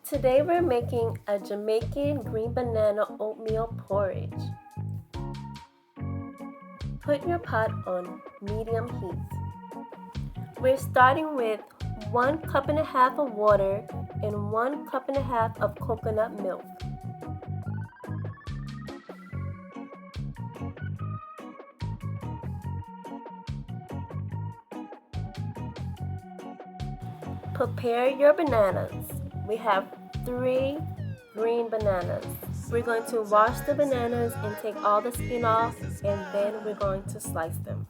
Today we're making a Jamaican green banana oatmeal porridge. Put your pot on medium heat. We're starting with 1.5 cups of water and 1.5 cups of coconut milk. Prepare your bananas. We have 3 green bananas. We're going to wash the bananas and take all the skin off, and then we're going to slice them.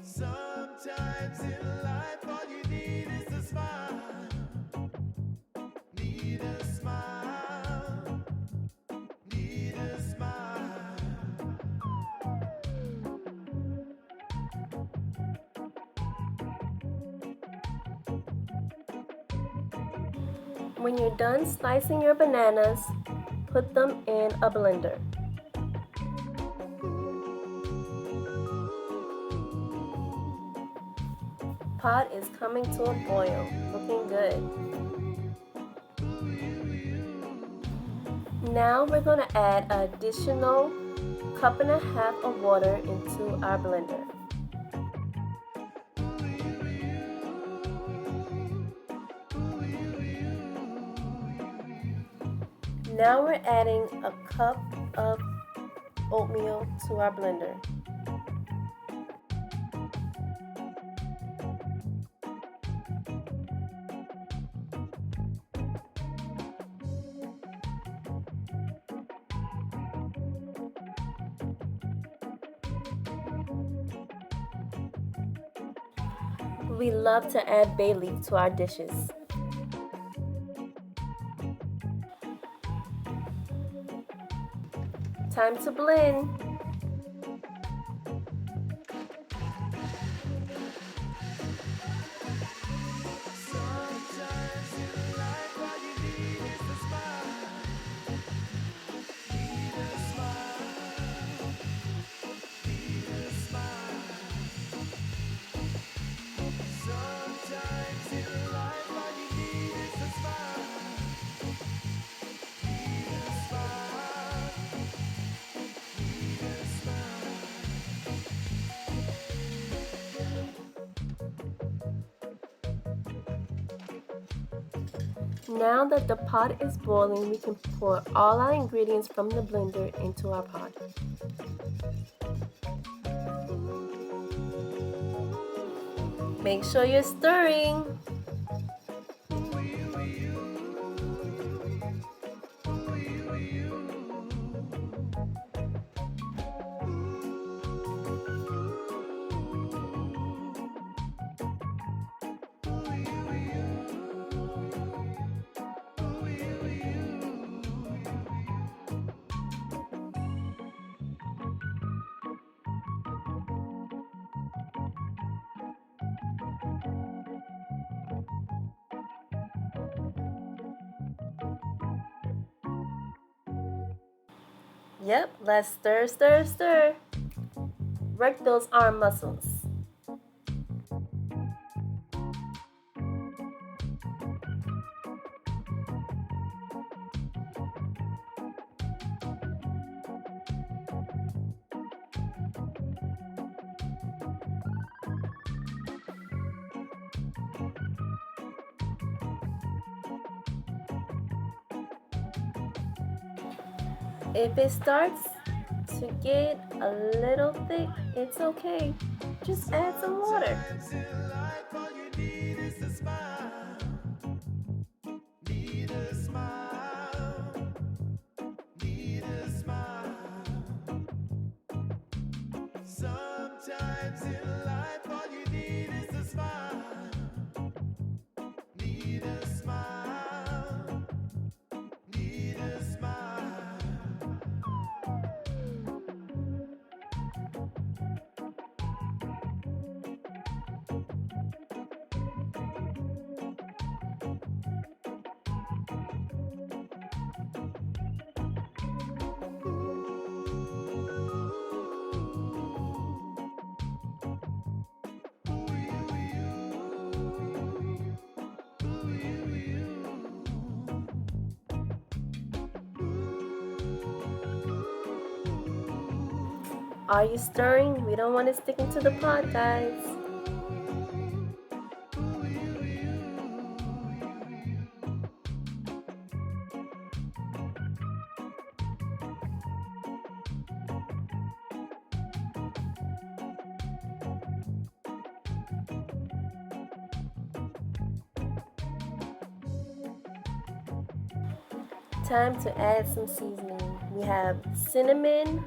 Sometimes in life all you need is a smile. Need a smile. Need a smile. When you're done slicing your bananas, put them in a blender. Pot is coming to a boil, looking good. Now we're going to add an additional 1.5 cups of water into our blender. Now we're adding a cup of oatmeal to our blender. We love to add bay leaf to our dishes. Time to blend. Now that the pot is boiling, we can pour all our ingredients from the blender into our pot. Make sure you're stirring. Yep, let's stir, stir, stir. Work those arm muscles. If it starts to get a little thick, it's okay. Just add some water. Sometimes in life all you need is a smile. Need a smile. Need a smile. Are you stirring? We don't want it sticking to the pot, guys. Time to add some seasoning. We have cinnamon,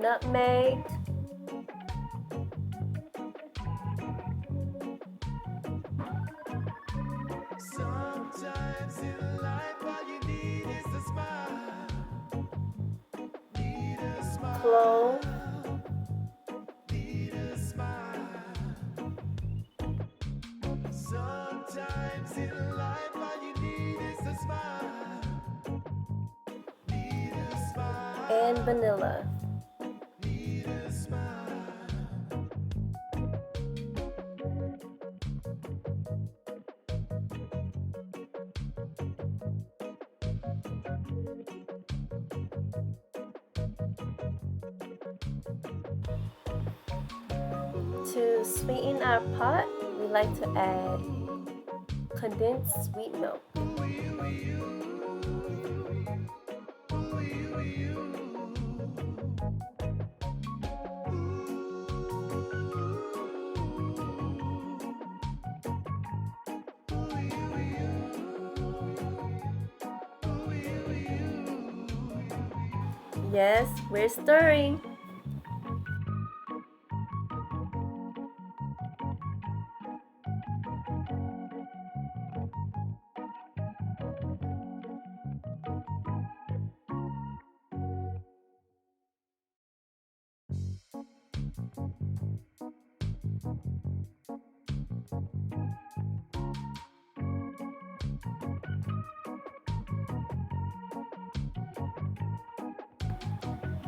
nutmeg, sometimes in life all you need is a smile. Need a smile. clove, Need a smile. Sometimes in life all you need is a smile. Need a smile. and vanilla. Need a smile. To sweeten our pot, we like to add condensed sweet milk. Yes, we're stirring.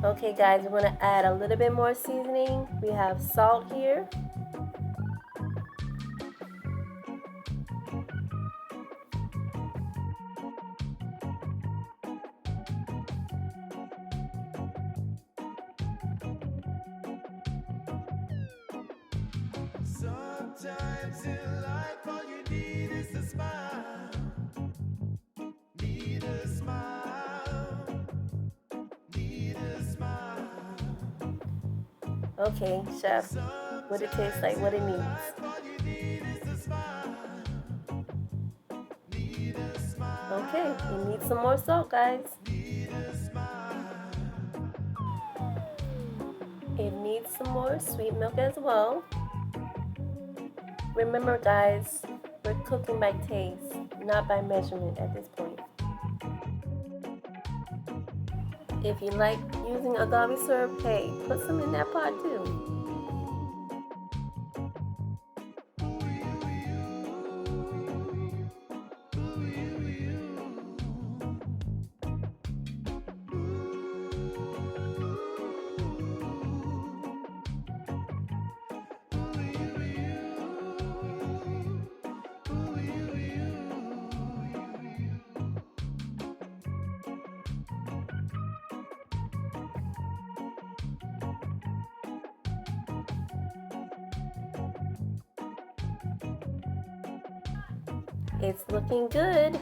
Okay guys, we're going to add a little bit more seasoning. We have salt here. Sometimes in life all you need is a smile. Need a smile. Need a smile. Okay, chef, what it tastes like, what it needs. All you need is a smile. Need a smile. Okay, we need some more salt, guys. Need a smile. It needs some more sweet milk as well. Remember guys, we're cooking by taste, not by measurement at this point. If you like using agave syrup, hey, put some in that pot too. It's looking good.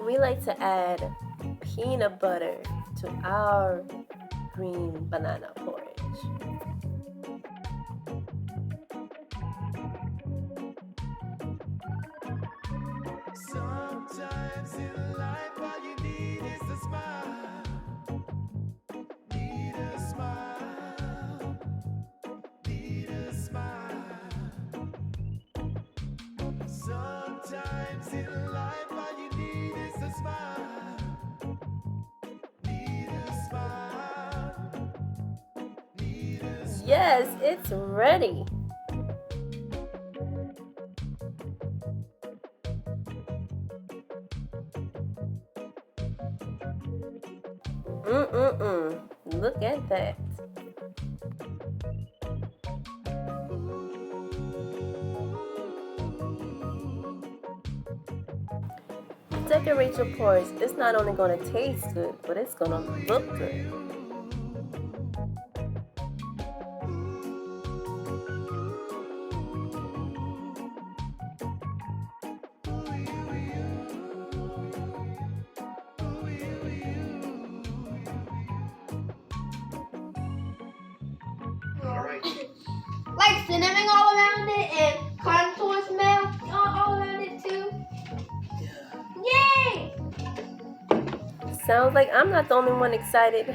We like to add peanut butter to our green banana porridge. Sometimes in life all you need is a smile. Need a smile. Need a smile. Sometimes in life all you need is a smile. Need a smile. Need a smile. Yes, it's ready. Look at that. Decorate your porridge. It's not only going to taste good, but it's going to look good. Like cinnamon all around it and contour smell all around it too. Yay! Sounds like I'm not the only one excited.